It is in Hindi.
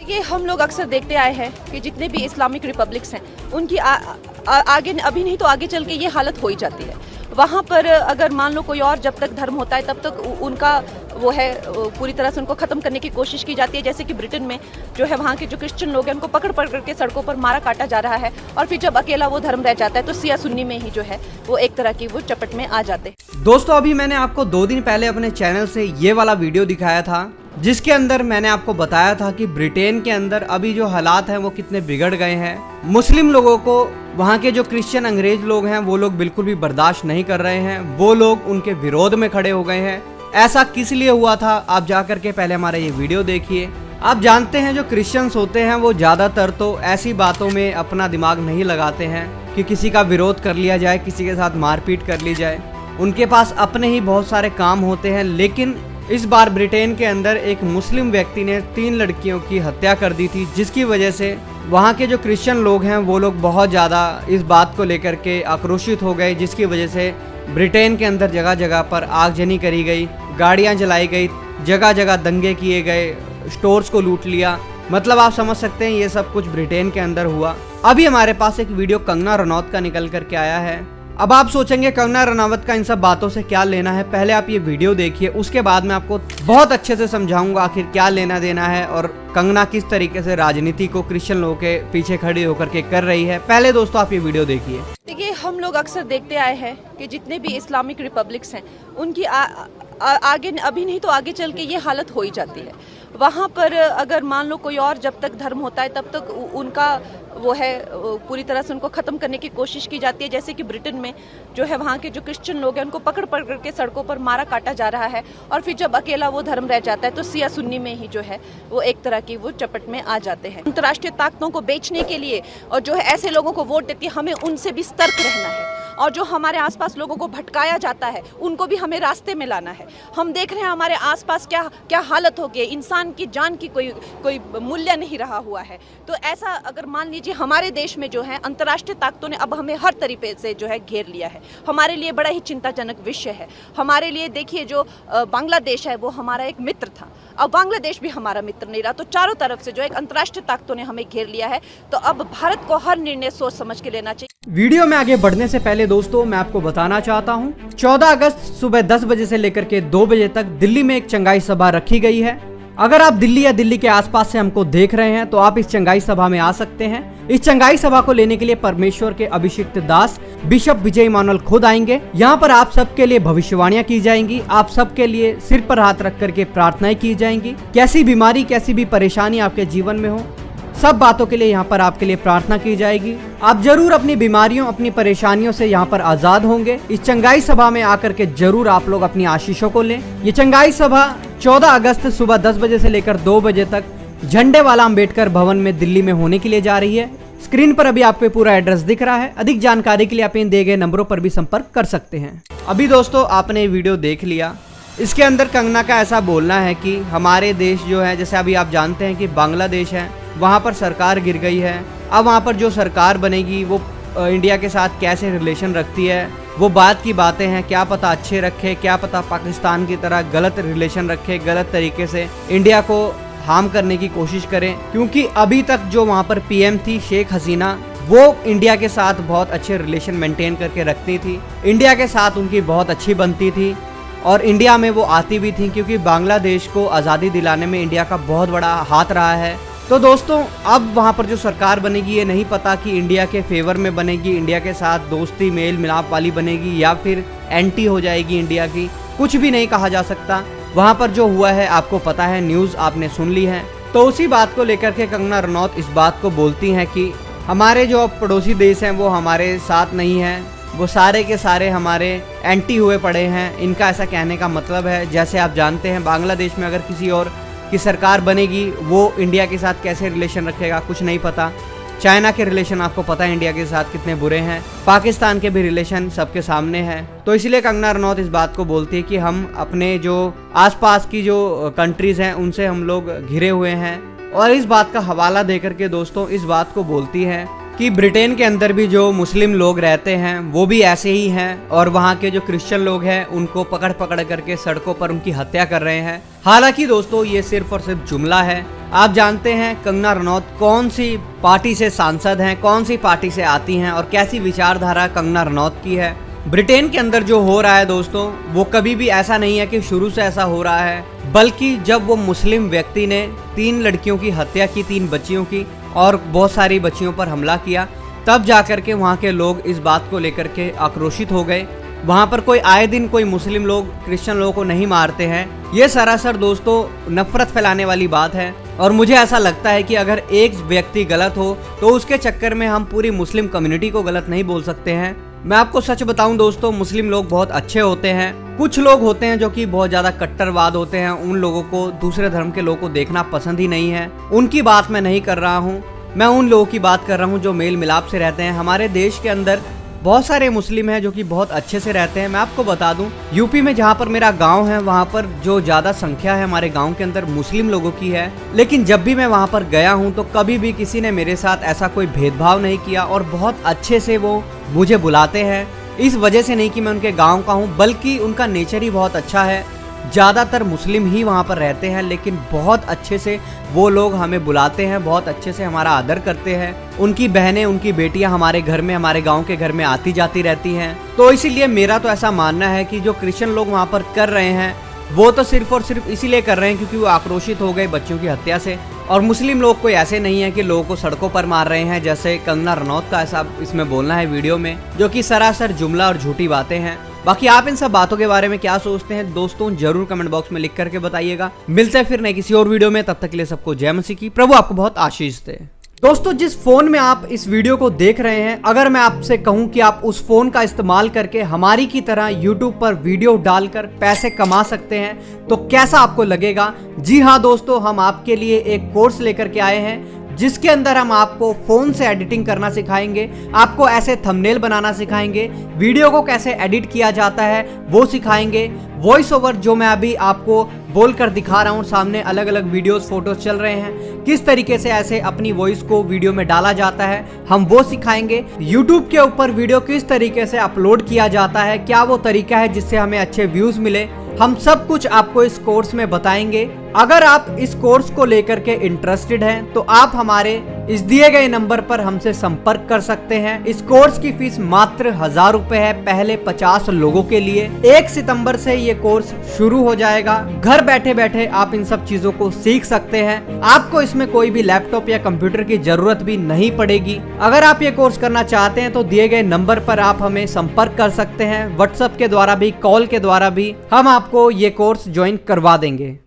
ये हम लोग अक्सर देखते आए हैं कि जितने भी इस्लामिक रिपब्लिक्स हैं उनकी आगे अभी नहीं तो आगे चल के ये हालत हो ही जाती है। वहाँ पर अगर मान लो कोई और जब तक धर्म होता है तब तक उनका वो है पूरी तरह से उनको ख़त्म करने की कोशिश की जाती है। जैसे कि ब्रिटेन में जो है वहाँ के जो क्रिश्चियन लोग हैं उनको पकड़ पकड़ के सड़कों पर मारा काटा जा रहा है और फिर जब अकेला वो धर्म रह जाता है तो सिया सुन्नी में ही जो है वो एक तरह की वो चपट में आ जाते हैं। दोस्तों अभी मैंने आपको 2 दिन पहले अपने चैनल से ये वाला वीडियो दिखाया था जिसके अंदर मैंने आपको बताया था कि ब्रिटेन के अंदर अभी जो हालात हैं वो कितने बिगड़ गए हैं। मुस्लिम लोगों को वहाँ के जो क्रिश्चियन अंग्रेज लोग हैं वो लोग बिल्कुल भी बर्दाश्त नहीं कर रहे हैं, वो लोग उनके विरोध में खड़े हो गए हैं। ऐसा किस लिए हुआ था आप जाकर के पहले हमारा ये वीडियो देखिए। आप जानते हैं जो क्रिश्चियंस होते हैं वो ज़्यादातर तो ऐसी बातों में अपना दिमाग नहीं लगाते हैं कि किसी का विरोध कर लिया जाए, किसी के साथ मारपीट कर ली जाए। उनके पास अपने ही बहुत सारे काम होते हैं। लेकिन इस बार ब्रिटेन के अंदर एक मुस्लिम व्यक्ति ने 3 लड़कियों की हत्या कर दी थी, जिसकी वजह से वहाँ के जो क्रिश्चियन लोग हैं वो लोग बहुत ज़्यादा इस बात को लेकर के आक्रोशित हो गए, जिसकी वजह से ब्रिटेन के अंदर जगह जगह पर आगजनी करी गई, गाड़ियाँ जलाई गई, जगह जगह दंगे किए गए, स्टोर्स को लूट लिया। मतलब आप समझ सकते हैं ये सब कुछ ब्रिटेन के अंदर हुआ। अभी हमारे पास एक वीडियो कंगना रनौत का निकल करके आया है। अब आप सोचेंगे कंगना रनावत का इन सब बातों से क्या लेना है। पहले आप ये वीडियो देखिए, उसके बाद मैं आपको बहुत अच्छे से समझाऊंगा आखिर क्या लेना देना है और कंगना किस तरीके से राजनीति को क्रिश्चियन लोगों के पीछे खड़ी होकर के कर रही है। पहले दोस्तों आप ये वीडियो देखिए। देखिए हम लोग अक्सर देखते आए हैं कि जितने भी इस्लामिक रिपब्लिक्स हैं उनकी आगे अभी नहीं तो आगे चल के ये हालत हो ही जाती है। वहाँ पर अगर मान लो कोई और जब तक धर्म होता है तब तक उनका वो है पूरी तरह से उनको ख़त्म करने की कोशिश की जाती है। जैसे कि ब्रिटेन में जो है वहाँ के जो क्रिश्चियन लोग हैं उनको पकड़ पकड़ के सड़कों पर मारा काटा जा रहा है और फिर जब अकेला वो धर्म रह जाता है तो सिया सुन्नी में ही जो है वो एक तरह की वो चपट में आ जाते हैं। अंतर्राष्ट्रीय ताकतों को बेचने के लिए और जो है ऐसे लोगों को वोट देती है, हमें उनसे भी सतर्क रहना है और जो हमारे आसपास लोगों को भटकाया जाता है उनको भी हमें रास्ते में लाना है। हम देख रहे हैं हमारे आसपास क्या क्या हालत हो गई, इंसान की जान की कोई मूल्य नहीं रहा हुआ है। तो ऐसा अगर मान लीजिए हमारे देश में जो है अंतर्राष्ट्रीय ताकतों ने अब हमें हर तरीके से जो है घेर लिया है, हमारे लिए बड़ा ही चिंताजनक विषय है। हमारे लिए देखिए जो बांग्लादेश है वो हमारा एक मित्र था, अब बांग्लादेश भी हमारा मित्र नहीं रहा। तो चारों तरफ से जो एक अंतर्राष्ट्रीय ताकतों ने हमें घेर लिया है, तो अब भारत को हर निर्णय सोच समझ के लेना चाहिए। वीडियो में आगे बढ़ने से पहले दोस्तों मैं आपको बताना चाहता हूं 14 अगस्त सुबह 10 बजे से लेकर के 2 बजे तक दिल्ली में एक चंगाई सभा रखी गई है। अगर आप दिल्ली या दिल्ली के आसपास से हमको देख रहे हैं तो आप इस चंगाई सभा में आ सकते हैं। इस चंगाई सभा को लेने के लिए परमेश्वर के अभिषिक्त दास बिशप विजय इमानुएल खुद आएंगे। यहाँ पर आप सबके लिए भविष्यवाणियां की जाएंगी, आप सबके लिए सिर पर हाथ रख करके प्रार्थनाएं की जाएंगी। कैसी बीमारी कैसी भी परेशानी आपके जीवन में हो, सब बातों के लिए यहाँ पर आपके लिए प्रार्थना की जाएगी। आप जरूर अपनी बीमारियों अपनी परेशानियों से यहाँ पर आजाद होंगे। इस चंगाई सभा में आकर के जरूर आप लोग अपनी आशीषों को लें। ये चंगाई सभा 14 अगस्त सुबह 10 बजे से लेकर 2 बजे तक झंडे वाला अंबेडकर भवन में दिल्ली में होने के लिए जा रही है। स्क्रीन पर अभी आपको पूरा एड्रेस दिख रहा है। अधिक जानकारी के लिए आप इन दिए गए नंबरों पर भी संपर्क कर सकते हैं। अभी दोस्तों आपने वीडियो देख लिया, इसके अंदर कंगना का ऐसा बोलना है कि हमारे देश जो है, जैसे अभी आप जानते हैं कि बांग्लादेश है, वहाँ पर सरकार गिर गई है। अब वहाँ पर जो सरकार बनेगी वो इंडिया के साथ कैसे रिलेशन रखती है वो बात की बातें हैं। क्या पता अच्छे रखे, क्या पता पाकिस्तान की तरह गलत रिलेशन रखे, गलत तरीके से इंडिया को हार्म करने की कोशिश करें। क्योंकि अभी तक जो वहाँ पर पीएम थी शेख हसीना, वो इंडिया के साथ बहुत अच्छे रिलेशन मेंटेन करके रखती थी, इंडिया के साथ उनकी बहुत अच्छी बनती थी और इंडिया में वो आती भी थी, क्योंकि बांग्लादेश को आज़ादी दिलाने में इंडिया का बहुत बड़ा हाथ रहा है। तो दोस्तों अब वहाँ पर जो सरकार बनेगी ये नहीं पता कि इंडिया के फेवर में बनेगी, इंडिया के साथ दोस्ती मेल मिलाप वाली बनेगी या फिर एंटी हो जाएगी इंडिया की, कुछ भी नहीं कहा जा सकता। वहाँ पर जो हुआ है आपको पता है, न्यूज़ आपने सुन ली है। तो उसी बात को लेकर के कंगना रनौत इस बात को बोलती हैं कि हमारे जो पड़ोसी देश हैं वो हमारे साथ नहीं हैं, वो सारे के सारे हमारे एंटी हुए पड़े हैं। इनका ऐसा कहने का मतलब है, जैसे आप जानते हैं बांग्लादेश में अगर किसी और की सरकार बनेगी वो इंडिया के साथ कैसे रिलेशन रखेगा कुछ नहीं पता। चाइना के रिलेशन आपको पता है इंडिया के साथ कितने बुरे हैं, पाकिस्तान के भी रिलेशन सबके सामने हैं। तो इसलिए कंगना रनौत इस बात को बोलती है कि हम अपने जो आसपास की जो कंट्रीज़ हैं उनसे हम लोग घिरे हुए हैं। और इस बात का हवाला देकर के दोस्तों इस बात को बोलती है कि ब्रिटेन के अंदर भी जो मुस्लिम लोग रहते हैं वो भी ऐसे ही हैं और वहाँ के जो क्रिश्चियन लोग हैं उनको पकड़ पकड़ करके सड़कों पर उनकी हत्या कर रहे हैं। हालांकि दोस्तों ये सिर्फ और सिर्फ जुमला है, आप जानते हैं कंगना रनौत कौन सी पार्टी से सांसद हैं, कौन सी पार्टी से आती हैं और कैसी विचारधारा कंगना रनौत की है। ब्रिटेन के अंदर जो हो रहा है दोस्तों, वो कभी भी ऐसा नहीं है कि शुरू से ऐसा हो रहा है, बल्कि जब वो मुस्लिम व्यक्ति ने 3 लड़कियों की हत्या की, 3 बच्चियों की, और बहुत सारी बच्चियों पर हमला किया, तब जाकर के वहाँ के लोग इस बात को लेकर के आक्रोशित हो गए। वहाँ पर कोई आए दिन कोई मुस्लिम लोग क्रिश्चियन लोगों को नहीं मारते हैं। ये सरासर दोस्तों नफरत फैलाने वाली बात है और मुझे ऐसा लगता है कि अगर एक व्यक्ति गलत हो तो उसके चक्कर में हम पूरी मुस्लिम कम्युनिटी को गलत नहीं बोल सकते हैं। मैं आपको सच बताऊं दोस्तों, मुस्लिम लोग बहुत अच्छे होते हैं। कुछ लोग होते हैं जो कि बहुत ज्यादा कट्टरवाद होते हैं, उन लोगों को दूसरे धर्म के लोगों को देखना पसंद ही नहीं है। उनकी बात मैं नहीं कर रहा हूँ, मैं उन लोगों की बात कर रहा हूँ जो मेल मिलाप से रहते हैं। हमारे देश के अंदर बहुत सारे मुस्लिम हैं जो कि बहुत अच्छे से रहते हैं। मैं आपको बता दूं, यूपी में जहाँ पर मेरा गांव है, वहाँ पर जो ज़्यादा संख्या है हमारे गांव के अंदर मुस्लिम लोगों की है। लेकिन जब भी मैं वहाँ पर गया हूँ तो कभी भी किसी ने मेरे साथ ऐसा कोई भेदभाव नहीं किया और बहुत अच्छे से वो मुझे बुलाते हैं। इस वजह से नहीं कि मैं उनके गाँव का हूँ, बल्कि उनका नेचर ही बहुत अच्छा है। ज़्यादातर मुस्लिम ही वहाँ पर रहते हैं, लेकिन बहुत अच्छे से वो लोग हमें बुलाते हैं, बहुत अच्छे से हमारा आदर करते हैं। उनकी बहनें, उनकी बेटियां हमारे घर में, हमारे गांव के घर में आती जाती रहती हैं। तो इसीलिए मेरा तो ऐसा मानना है कि जो क्रिश्चियन लोग वहाँ पर कर रहे हैं वो तो सिर्फ और सिर्फ इसीलिए कर रहे हैं क्योंकि वो आक्रोशित हो गए बच्चों की हत्या से। और मुस्लिम लोग कोई ऐसे नहीं है कि लोगों को सड़कों पर मार रहे हैं जैसे कंगना रनौत का ऐसा इसमें बोलना है वीडियो में, जो कि सरासर जुमला और झूठी बातें हैं। बाकी आप इन सब बातों के बारे में क्या सोचते हैं दोस्तों, जरूर कमेंट बॉक्स में लिख करके बताइएगा। मिलते हैं फिर नए किसी और वीडियो में, तब तक के लिए सबको जय मसीह की। प्रभु आपको बहुत आशीष दे। दोस्तों, जिस फोन में आप इस वीडियो को देख रहे हैं, अगर मैं आपसे कहूं कि आप उस फोन का इस्तेमाल करके हमारी की तरह YouTube पर वीडियो डालकर पैसे कमा सकते हैं तो कैसा आपको लगेगा? जी हाँ दोस्तों, हम आपके लिए एक कोर्स लेकर के आए हैं जिसके अंदर हम आपको फोन से एडिटिंग करना सिखाएंगे, आपको ऐसे थंबनेल बनाना सिखाएंगे, वीडियो को कैसे एडिट किया जाता है वो सिखाएंगे। वॉइस ओवर जो मैं अभी आपको बोलकर दिखा रहा हूँ, सामने अलग अलग वीडियोस फोटोज चल रहे हैं, किस तरीके से ऐसे अपनी वॉइस को वीडियो में डाला जाता है हम वो सिखाएंगे। YouTube के ऊपर वीडियो किस तरीके से अपलोड किया जाता है, क्या वो तरीका है जिससे हमें अच्छे व्यूज मिले, हम सब कुछ आपको इस कोर्स में बताएंगे। अगर आप इस कोर्स को लेकर के इंटरेस्टेड हैं तो आप हमारे इस दिए गए नंबर पर हमसे संपर्क कर सकते हैं। इस कोर्स की फीस मात्र 1000 रुपए है, पहले 50 लोगों के लिए। 1 सितंबर से ये कोर्स शुरू हो जाएगा। घर बैठे बैठे आप इन सब चीजों को सीख सकते हैं। आपको इसमें कोई भी लैपटॉप या कंप्यूटर की जरूरत भी नहीं पड़ेगी। अगर आप ये कोर्स करना चाहते हैं तो दिए गए नंबर पर आप हमें संपर्क कर सकते हैं। व्हाट्सएप के द्वारा भी, कॉल के द्वारा भी हम आपको ये कोर्स ज्वाइन करवा देंगे।